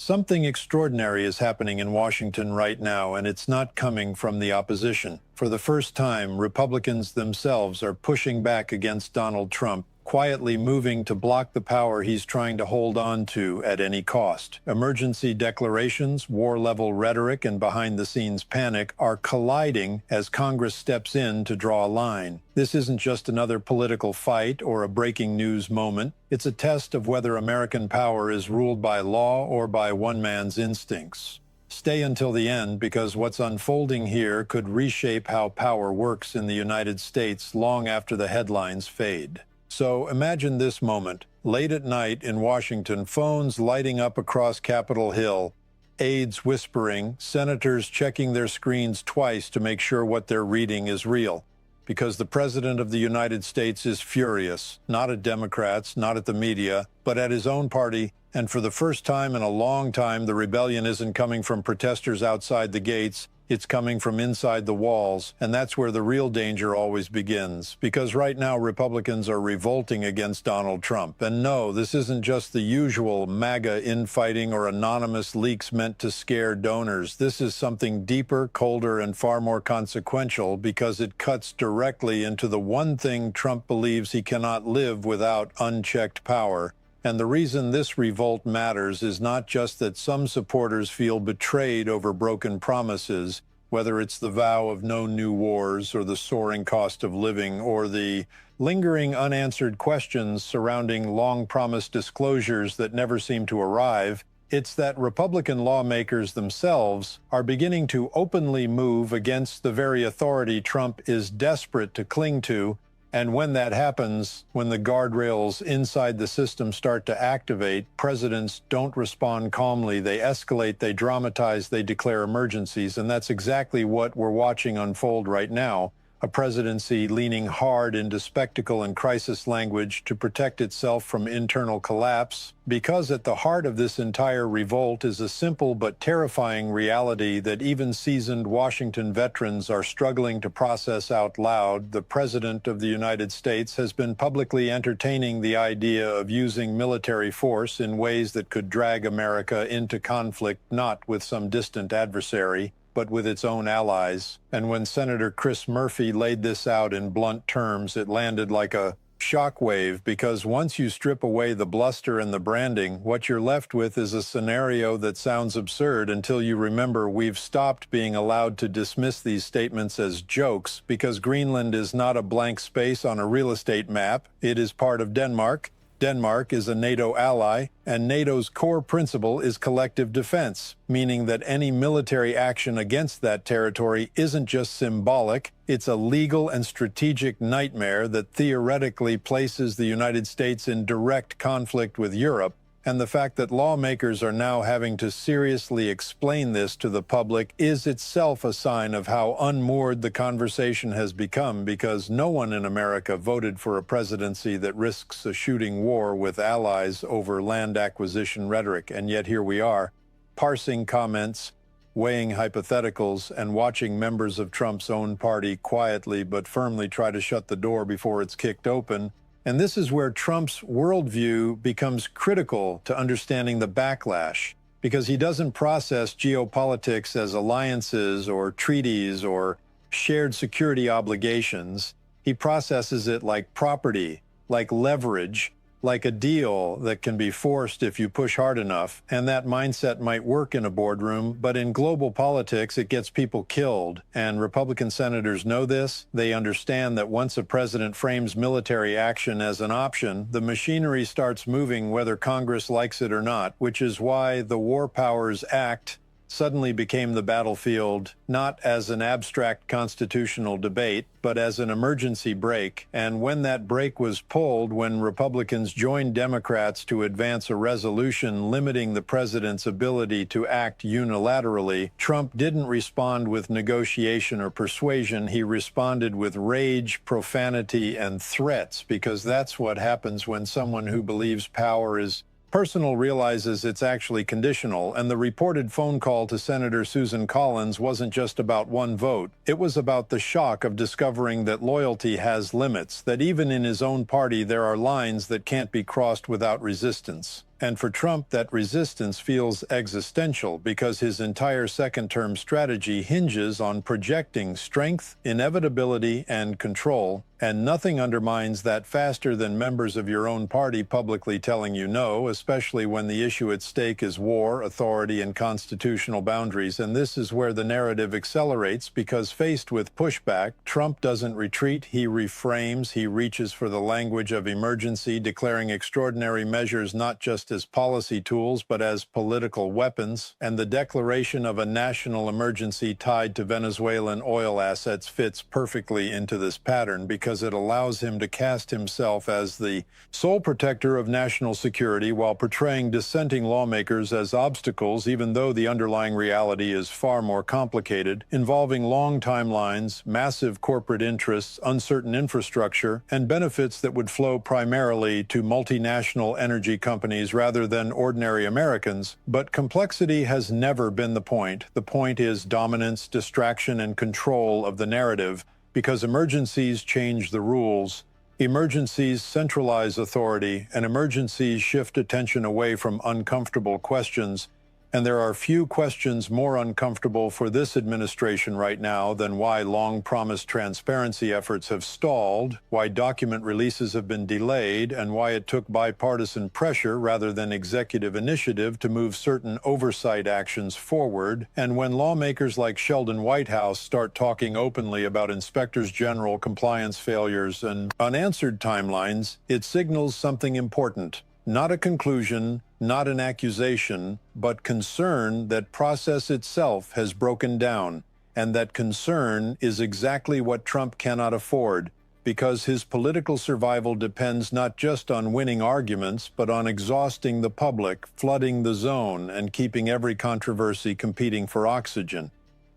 Something extraordinary is happening in Washington right now, and it's not coming from the opposition. For the first time, Republicans themselves are pushing back against Donald Trump, quietly moving to block the power he's trying to hold on to at any cost. Emergency declarations, war-level rhetoric, and behind-the-scenes panic are colliding as Congress steps in to draw a line. This isn't just another political fight or a breaking news moment. It's a test of whether American power is ruled by law or by one man's instincts. Stay until the end, because what's unfolding here could reshape how power works in the United States long after the headlines fade. So imagine this moment, late at night in Washington, phones lighting up across Capitol Hill, aides whispering, senators checking their screens twice to make sure what they're reading is real. Because the President of the United States is furious, not at Democrats, not at the media, but at his own party. And for the first time in a long time, the rebellion isn't coming from protesters outside the gates. It's coming from inside the walls, and that's where the real danger always begins. Because right now, Republicans are revolting against Donald Trump. And no, this isn't just the usual MAGA infighting or anonymous leaks meant to scare donors. This is something deeper, colder, and far more consequential, because it cuts directly into the one thing Trump believes he cannot live without: unchecked power. And the reason this revolt matters is not just that some supporters feel betrayed over broken promises, whether it's the vow of no new wars or the soaring cost of living or the lingering unanswered questions surrounding long-promised disclosures that never seem to arrive. It's that Republican lawmakers themselves are beginning to openly move against the very authority Trump is desperate to cling to. And when that happens, when the guardrails inside the system start to activate, presidents don't respond calmly. They escalate, they dramatize, they declare emergencies. And that's exactly what we're watching unfold right now. A presidency leaning hard into spectacle and crisis language to protect itself from internal collapse. Because at the heart of this entire revolt is a simple but terrifying reality that even seasoned Washington veterans are struggling to process out loud. The President of the United States has been publicly entertaining the idea of using military force in ways that could drag America into conflict, not with some distant adversary, but with its own allies. And when Senator Chris Murphy laid this out in blunt terms, it landed like a shockwave, because once you strip away the bluster and the branding, what you're left with is a scenario that sounds absurd until you remember we've stopped being allowed to dismiss these statements as jokes, because Greenland is not a blank space on a real estate map. It is part of Denmark. Denmark is a NATO ally, and NATO's core principle is collective defense, meaning that any military action against that territory isn't just symbolic, it's a legal and strategic nightmare that theoretically places the United States in direct conflict with Europe. And the fact that lawmakers are now having to seriously explain this to the public is itself a sign of how unmoored the conversation has become, because no one in America voted for a presidency that risks a shooting war with allies over land acquisition rhetoric. And yet here we are, parsing comments, weighing hypotheticals, and watching members of Trump's own party quietly but firmly try to shut the door before it's kicked open. And this is where Trump's worldview becomes critical to understanding the backlash, because he doesn't process geopolitics as alliances or treaties or shared security obligations. He processes it like property, like leverage, like a deal that can be forced if you push hard enough. And that mindset might work in a boardroom, but in global politics, it gets people killed. And Republican senators know this. They understand that once a president frames military action as an option, the machinery starts moving whether Congress likes it or not, which is why the War Powers Act suddenly became the battlefield, not as an abstract constitutional debate, but as an emergency brake. And when that brake was pulled, when Republicans joined Democrats to advance a resolution limiting the president's ability to act unilaterally, Trump didn't respond with negotiation or persuasion. He responded with rage, profanity, and threats, because that's what happens when someone who believes power is personal realizes it's actually conditional. And the reported phone call to Senator Susan Collins wasn't just about one vote. It was about the shock of discovering that loyalty has limits, that even in his own party there are lines that can't be crossed without resistance. And for Trump, that resistance feels existential because his entire second-term strategy hinges on projecting strength, inevitability, and control, and nothing undermines that faster than members of your own party publicly telling you no, especially when the issue at stake is war, authority, and constitutional boundaries. And this is where the narrative accelerates because faced with pushback, Trump doesn't retreat, he reframes, he reaches for the language of emergency, declaring extraordinary measures not just as policy tools but as political weapons. And the declaration of a national emergency tied to Venezuelan oil assets fits perfectly into this pattern because it allows him to cast himself as the sole protector of national security while portraying dissenting lawmakers as obstacles, even though the underlying reality is far more complicated, involving long timelines, massive corporate interests, uncertain infrastructure, and benefits that would flow primarily to multinational energy companies rather than ordinary Americans. But complexity has never been the point. The point is dominance, distraction, and control of the narrative, because emergencies change the rules. Emergencies centralize authority, and emergencies shift attention away from uncomfortable questions. And there are few questions more uncomfortable for this administration right now than why long-promised transparency efforts have stalled, why document releases have been delayed, and why it took bipartisan pressure rather than executive initiative to move certain oversight actions forward. And when lawmakers like Sheldon Whitehouse start talking openly about inspectors general, compliance failures, and unanswered timelines, it signals something important. Not a conclusion, not an accusation, but concern that process itself has broken down, and that concern is exactly what Trump cannot afford, because his political survival depends not just on winning arguments, but on exhausting the public, flooding the zone, and keeping every controversy competing for oxygen.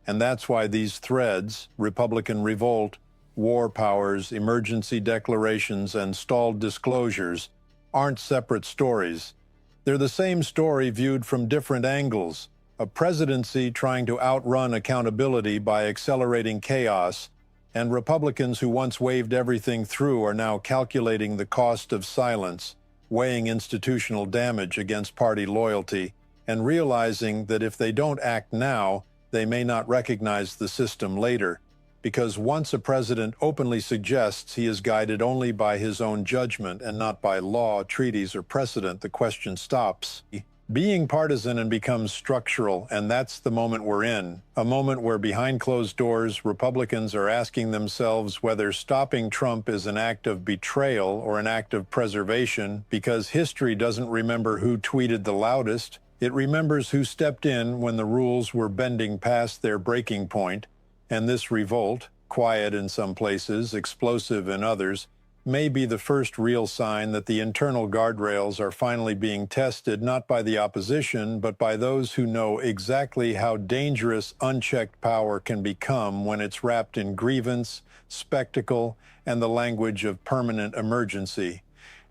And that's why these threads, Republican revolt, war powers, emergency declarations, and stalled disclosures, aren't separate stories. They're the same story viewed from different angles. A presidency trying to outrun accountability by accelerating chaos, and Republicans who once waved everything through are now calculating the cost of silence, weighing institutional damage against party loyalty, and realizing that if they don't act now, they may not recognize the system later. Because once a president openly suggests he is guided only by his own judgment and not by law, treaties, or precedent, the question stops being partisan and becomes structural, and that's the moment we're in. A moment where behind closed doors, Republicans are asking themselves whether stopping Trump is an act of betrayal or an act of preservation, because history doesn't remember who tweeted the loudest. It remembers who stepped in when the rules were bending past their breaking point. And this revolt, quiet in some places, explosive in others, may be the first real sign that the internal guardrails are finally being tested not by the opposition, but by those who know exactly how dangerous unchecked power can become when it's wrapped in grievance, spectacle, and the language of permanent emergency.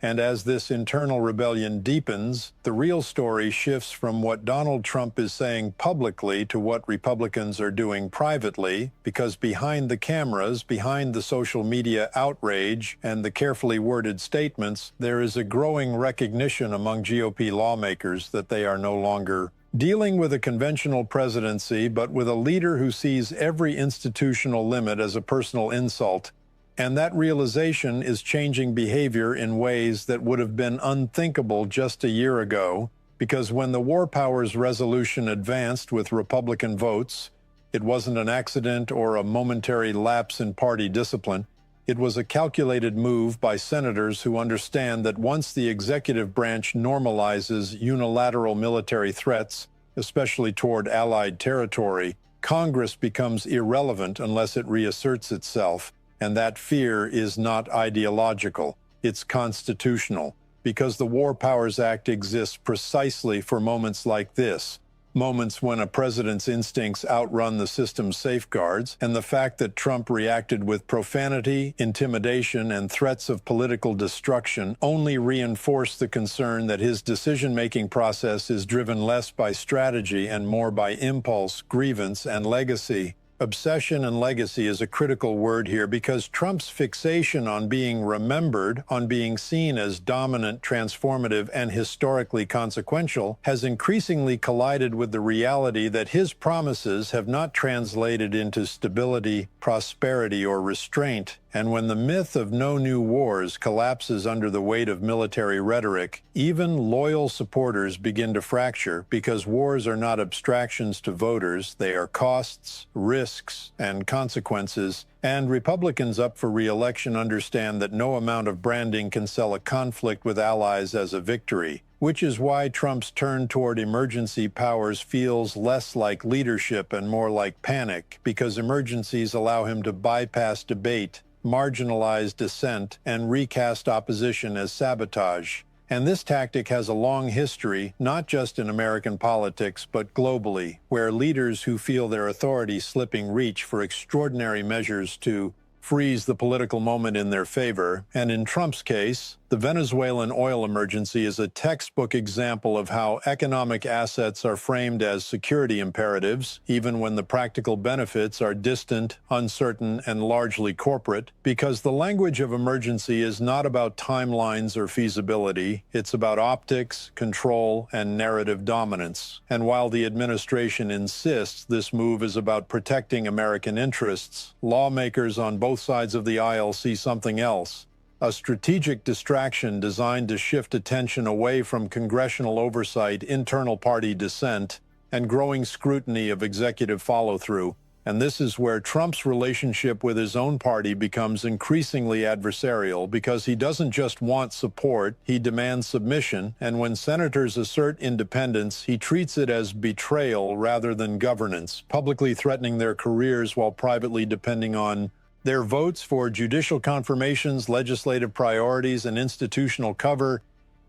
And as this internal rebellion deepens, the real story shifts from what Donald Trump is saying publicly to what Republicans are doing privately, because behind the cameras, behind the social media outrage and the carefully worded statements, there is a growing recognition among GOP lawmakers that they are no longer dealing with a conventional presidency, but with a leader who sees every institutional limit as a personal insult. And that realization is changing behavior in ways that would have been unthinkable just a year ago, because when the War Powers Resolution advanced with Republican votes, it wasn't an accident or a momentary lapse in party discipline. It was a calculated move by senators who understand that once the executive branch normalizes unilateral military threats, especially toward allied territory, Congress becomes irrelevant unless it reasserts itself. And that fear is not ideological, it's constitutional, because the War Powers Act exists precisely for moments like this, moments when a president's instincts outrun the system's safeguards, and the fact that Trump reacted with profanity, intimidation, and threats of political destruction only reinforce the concern that his decision-making process is driven less by strategy and more by impulse, grievance, and legacy. Obsession and legacy is a critical word here because Trump's fixation on being remembered, on being seen as dominant, transformative, and historically consequential, has increasingly collided with the reality that his promises have not translated into stability, prosperity, or restraint. And when the myth of no new wars collapses under the weight of military rhetoric, even loyal supporters begin to fracture because wars are not abstractions to voters, they are costs, risks, and consequences. And Republicans up for re-election understand that no amount of branding can sell a conflict with allies as a victory, which is why Trump's turn toward emergency powers feels less like leadership and more like panic, because emergencies allow him to bypass debate, marginalize dissent, and recast opposition as sabotage. And this tactic has a long history, not just in American politics, but globally, where leaders who feel their authority slipping reach for extraordinary measures to freeze the political moment in their favor. And in Trump's case, the Venezuelan oil emergency is a textbook example of how economic assets are framed as security imperatives, even when the practical benefits are distant, uncertain, and largely corporate, because the language of emergency is not about timelines or feasibility, it's about optics, control, and narrative dominance. And while the administration insists this move is about protecting American interests, lawmakers on both sides of the aisle see something else. A strategic distraction designed to shift attention away from congressional oversight, internal party dissent, and growing scrutiny of executive follow-through. And this is where Trump's relationship with his own party becomes increasingly adversarial, because he doesn't just want support, he demands submission, and when senators assert independence, he treats it as betrayal rather than governance, publicly threatening their careers while privately depending on their votes for judicial confirmations, legislative priorities, and institutional cover.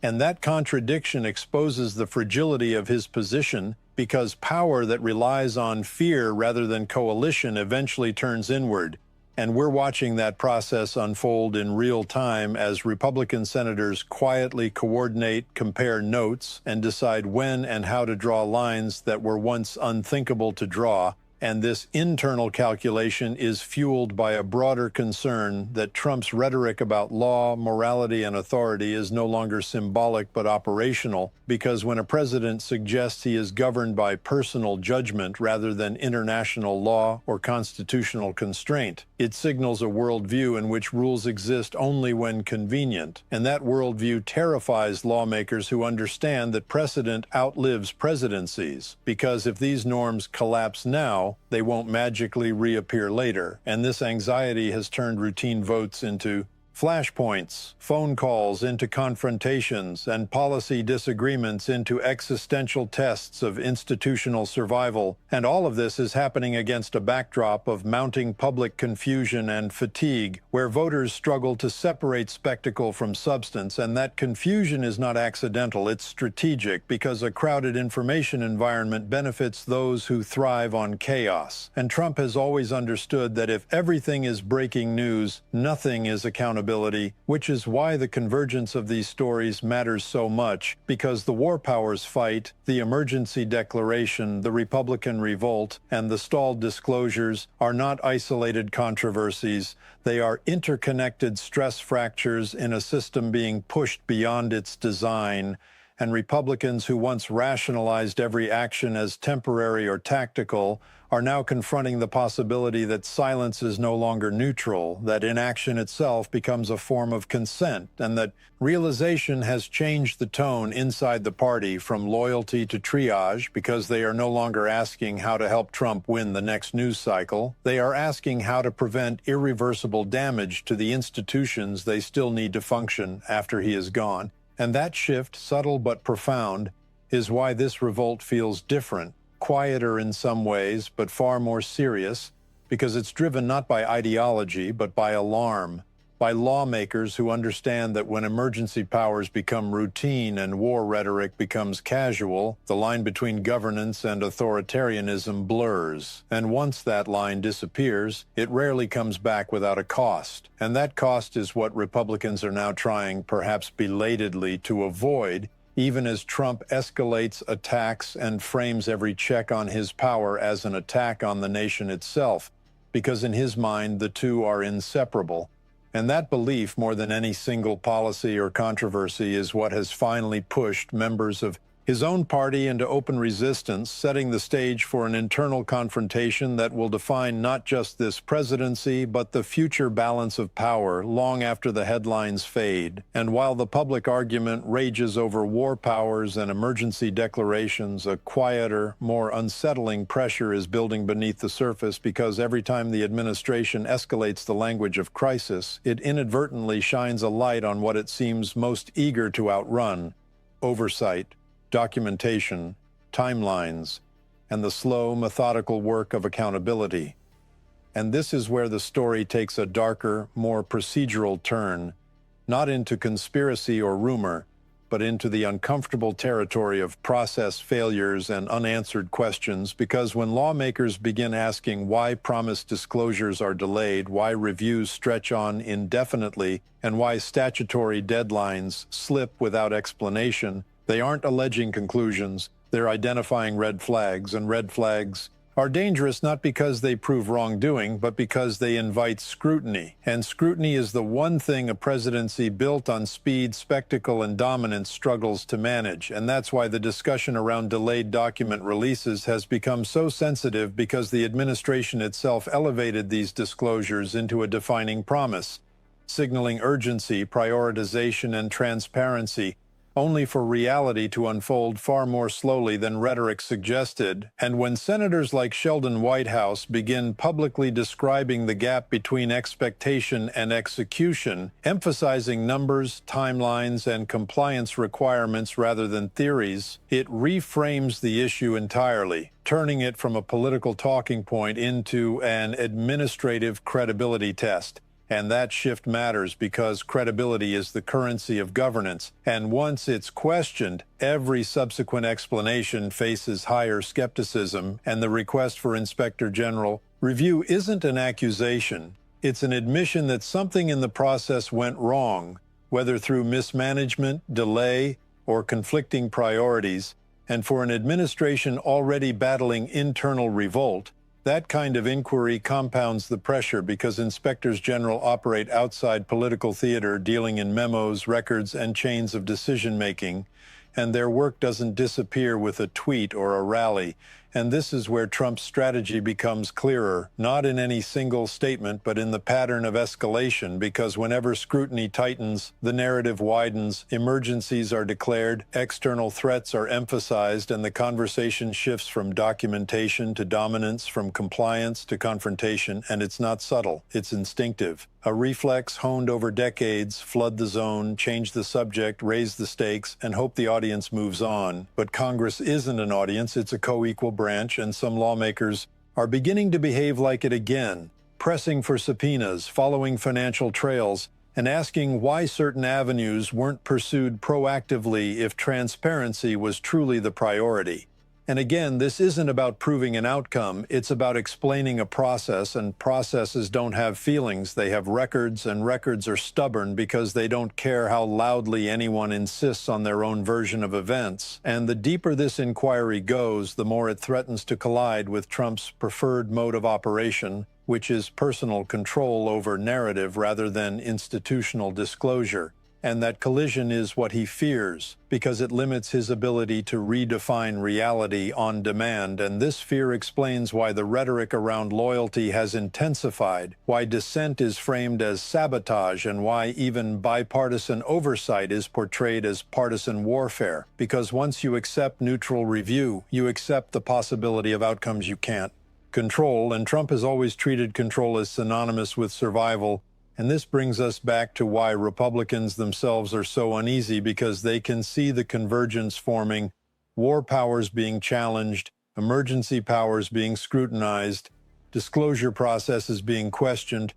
And that contradiction exposes the fragility of his position, because power that relies on fear rather than coalition eventually turns inward. And we're watching that process unfold in real time as Republican senators quietly coordinate, compare notes, and decide when and how to draw lines that were once unthinkable to draw. And this internal calculation is fueled by a broader concern that Trump's rhetoric about law, morality, and authority is no longer symbolic but operational, because when a president suggests he is governed by personal judgment rather than international law or constitutional constraint, it signals a worldview in which rules exist only when convenient. And that worldview terrifies lawmakers who understand that precedent outlives presidencies, because if these norms collapse now, they won't magically reappear later. And this anxiety has turned routine votes into flashpoints, phone calls into confrontations, and policy disagreements into existential tests of institutional survival. And all of this is happening against a backdrop of mounting public confusion and fatigue, where voters struggle to separate spectacle from substance. And that confusion is not accidental, it's strategic, because a crowded information environment benefits those who thrive on chaos. And Trump has always understood that if everything is breaking news, nothing is accountability, which is why the convergence of these stories matters so much, because the war powers fight, the emergency declaration, the Republican revolt, and the stalled disclosures are not isolated controversies. They are interconnected stress fractures in a system being pushed beyond its design. And Republicans who once rationalized every action as temporary or tactical are now confronting the possibility that silence is no longer neutral, that inaction itself becomes a form of consent, and that realization has changed the tone inside the party from loyalty to triage, because they are no longer asking how to help Trump win the next news cycle. They are asking how to prevent irreversible damage to the institutions they still need to function after he is gone. And that shift, subtle but profound, is why this revolt feels different, quieter in some ways, but far more serious, because it's driven not by ideology, but by alarm, by lawmakers who understand that when emergency powers become routine and war rhetoric becomes casual, the line between governance and authoritarianism blurs. And once that line disappears, it rarely comes back without a cost. And that cost is what Republicans are now trying, perhaps belatedly, to avoid, even as Trump escalates attacks and frames every check on his power as an attack on the nation itself, because in his mind the two are inseparable. And that belief, more than any single policy or controversy, is what has finally pushed members of his own party into open resistance, setting the stage for an internal confrontation that will define not just this presidency, but the future balance of power long after the headlines fade. And while the public argument rages over war powers and emergency declarations, a quieter, more unsettling pressure is building beneath the surface, because every time the administration escalates the language of crisis, it inadvertently shines a light on what it seems most eager to outrun: oversight, documentation, timelines, and the slow, methodical work of accountability. And this is where the story takes a darker, more procedural turn, not into conspiracy or rumor, but into the uncomfortable territory of process failures and unanswered questions, because when lawmakers begin asking why promised disclosures are delayed, why reviews stretch on indefinitely, and why statutory deadlines slip without explanation, they aren't alleging conclusions, they're identifying red flags, and red flags are dangerous not because they prove wrongdoing, but because they invite scrutiny. And scrutiny is the one thing a presidency built on speed, spectacle, and dominance struggles to manage. And that's why the discussion around delayed document releases has become so sensitive, because the administration itself elevated these disclosures into a defining promise, signaling urgency, prioritization, and transparency, only for reality to unfold far more slowly than rhetoric suggested. And when senators like Sheldon Whitehouse begin publicly describing the gap between expectation and execution, emphasizing numbers, timelines, and compliance requirements rather than theories, it reframes the issue entirely, turning it from a political talking point into an administrative credibility test. And that shift matters because credibility is the currency of governance. And once it's questioned, every subsequent explanation faces higher skepticism. And the request for Inspector General review isn't an accusation. It's an admission that something in the process went wrong, whether through mismanagement, delay, or conflicting priorities. And for an administration already battling internal revolt, that kind of inquiry compounds the pressure, because inspectors general operate outside political theater, dealing in memos, records, and chains of decision-making, and their work doesn't disappear with a tweet or a rally. And this is where Trump's strategy becomes clearer, not in any single statement, but in the pattern of escalation, because whenever scrutiny tightens, the narrative widens, emergencies are declared, external threats are emphasized, and the conversation shifts from documentation to dominance, from compliance to confrontation, and it's not subtle, it's instinctive. A reflex honed over decades: flood the zone, change the subject, raise the stakes, and hope the audience moves on. But Congress isn't an audience, it's a co-equal branch, and some lawmakers are beginning to behave like it again, pressing for subpoenas, following financial trails, and asking why certain avenues weren't pursued proactively if transparency was truly the priority. And again, this isn't about proving an outcome, it's about explaining a process, and processes don't have feelings, they have records, and records are stubborn because they don't care how loudly anyone insists on their own version of events. And the deeper this inquiry goes, the more it threatens to collide with Trump's preferred mode of operation, which is personal control over narrative rather than institutional disclosure. And that collision is what he fears, because it limits his ability to redefine reality on demand. And this fear explains why the rhetoric around loyalty has intensified, why dissent is framed as sabotage, and why even bipartisan oversight is portrayed as partisan warfare. Because once you accept neutral review, you accept the possibility of outcomes you can't control. And Trump has always treated control as synonymous with survival. And this brings us back to why Republicans themselves are so uneasy, because they can see the convergence forming: war powers being challenged, emergency powers being scrutinized, disclosure processes being questioned,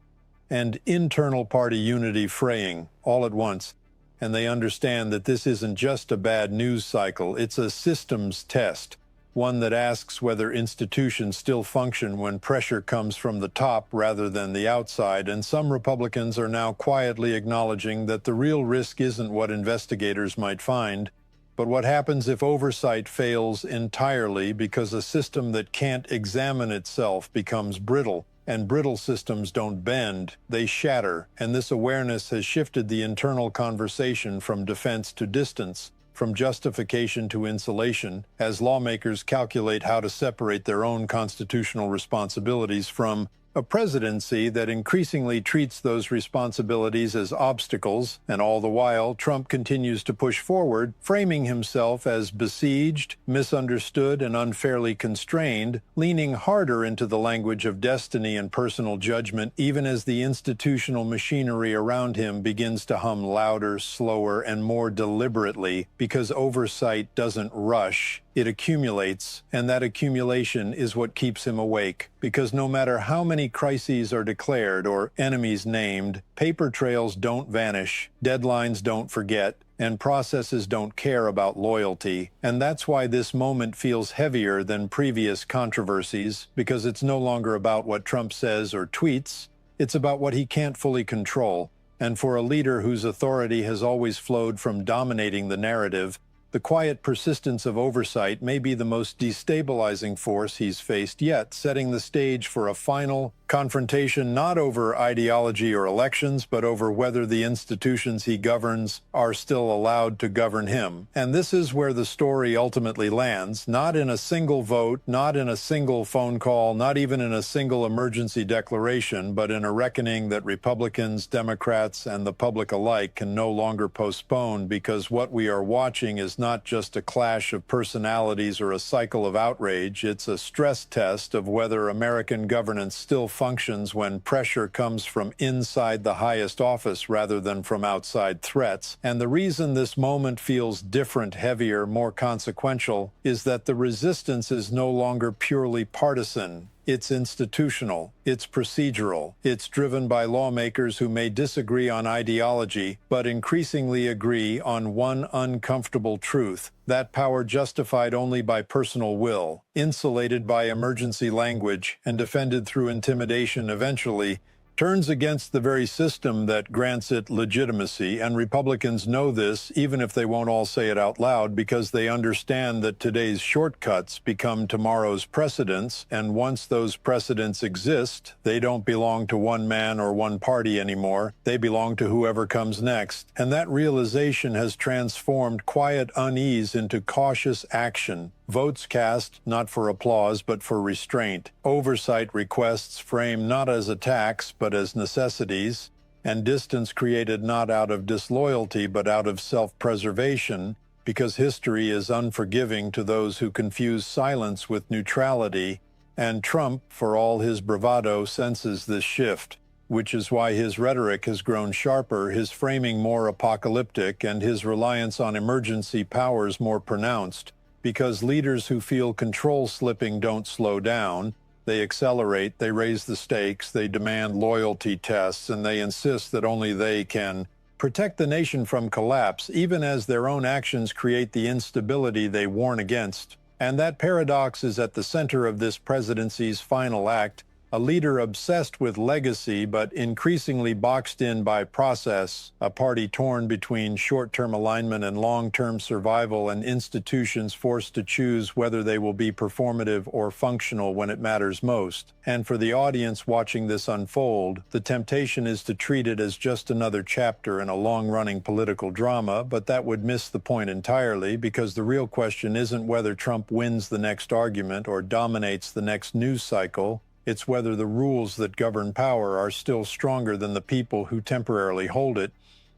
and internal party unity fraying all at once. And they understand that this isn't just a bad news cycle, it's a systems test, one that asks whether institutions still function when pressure comes from the top rather than the outside. And some Republicans are now quietly acknowledging that the real risk isn't what investigators might find, But what happens if oversight fails entirely because a system that can't examine itself becomes brittle? And brittle systems don't bend, they shatter, and this awareness has shifted the internal conversation from defense to distance, from justification to insulation, as lawmakers calculate how to separate their own constitutional responsibilities from a presidency that increasingly treats those responsibilities as obstacles, and all the while, Trump continues to push forward, framing himself as besieged, misunderstood, and unfairly constrained, leaning harder into the language of destiny and personal judgment, even as the institutional machinery around him begins to hum louder, slower, and more deliberately, because oversight doesn't rush. It accumulates, and that accumulation is what keeps him awake. Because no matter how many crises are declared or enemies named, paper trails don't vanish, deadlines don't forget, and processes don't care about loyalty. And that's why this moment feels heavier than previous controversies, because it's no longer about what Trump says or tweets, it's about what he can't fully control. And for a leader whose authority has always flowed from dominating the narrative, the quiet persistence of oversight may be the most destabilizing force he's faced yet, setting the stage for a final confrontation not over ideology or elections, but over whether the institutions he governs are still allowed to govern him. And this is where the story ultimately lands, not in a single vote, not in a single phone call, not even in a single emergency declaration, but in a reckoning that Republicans, Democrats, and the public alike can no longer postpone, because what we are watching is not just a clash of personalities or a cycle of outrage, it's a stress test of whether American governance still functions when pressure comes from inside the highest office rather than from outside threats. And the reason this moment feels different, heavier, more consequential is that the resistance is no longer purely partisan. It's institutional, it's procedural, it's driven by lawmakers who may disagree on ideology, but increasingly agree on one uncomfortable truth: that power justified only by personal will, insulated by emergency language, and defended through intimidation eventually, turns against the very system that grants it legitimacy. And Republicans know this, even if they won't all say it out loud, because they understand that today's shortcuts become tomorrow's precedents, and once those precedents exist, they don't belong to one man or one party anymore. They belong to whoever comes next. And that realization has transformed quiet unease into cautious action. Votes cast not for applause but for restraint. Oversight requests framed not as attacks but as necessities. And distance created not out of disloyalty but out of self-preservation, because history is unforgiving to those who confuse silence with neutrality. And Trump, for all his bravado, senses this shift, which is why his rhetoric has grown sharper, his framing more apocalyptic, and his reliance on emergency powers more pronounced. Because leaders who feel control slipping don't slow down. They accelerate, they raise the stakes, they demand loyalty tests, and they insist that only they can protect the nation from collapse, even as their own actions create the instability they warn against. And that paradox is at the center of this presidency's final act: a leader obsessed with legacy but increasingly boxed in by process, a party torn between short-term alignment and long-term survival, and institutions forced to choose whether they will be performative or functional when it matters most. And for the audience watching this unfold, the temptation is to treat it as just another chapter in a long-running political drama, but that would miss the point entirely, because the real question isn't whether Trump wins the next argument or dominates the next news cycle. It's whether the rules that govern power are still stronger than the people who temporarily hold it.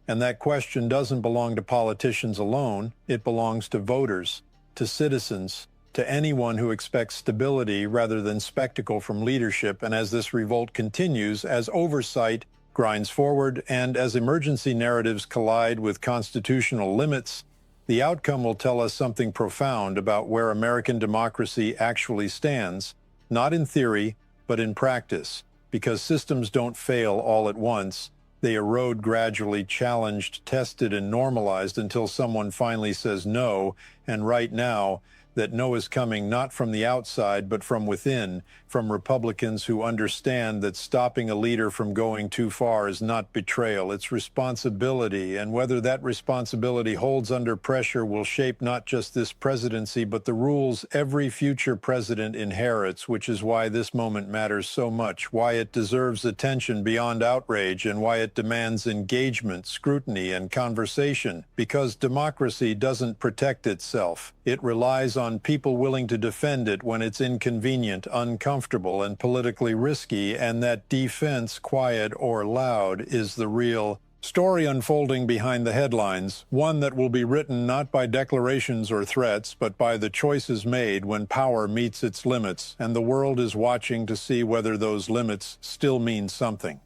And that question doesn't belong to politicians alone. It belongs to voters, to citizens, to anyone who expects stability rather than spectacle from leadership. And as this revolt continues, as oversight grinds forward, and as emergency narratives collide with constitutional limits, the outcome will tell us something profound about where American democracy actually stands, not in theory, but in practice, because systems don't fail all at once. They erode gradually, challenged, tested, and normalized until someone finally says no. And right now, that no is coming not from the outside but from within, from Republicans who understand that stopping a leader from going too far is not betrayal, it's responsibility, and whether that responsibility holds under pressure will shape not just this presidency but the rules every future president inherits, which is why this moment matters so much, why it deserves attention beyond outrage, and why it demands engagement, scrutiny, and conversation. Because democracy doesn't protect itself. It relies on people willing to defend it when it's inconvenient, uncomfortable, and politically risky, and that defense, quiet or loud, is the real story unfolding behind the headlines, one that will be written not by declarations or threats, but by the choices made when power meets its limits, and the world is watching to see whether those limits still mean something.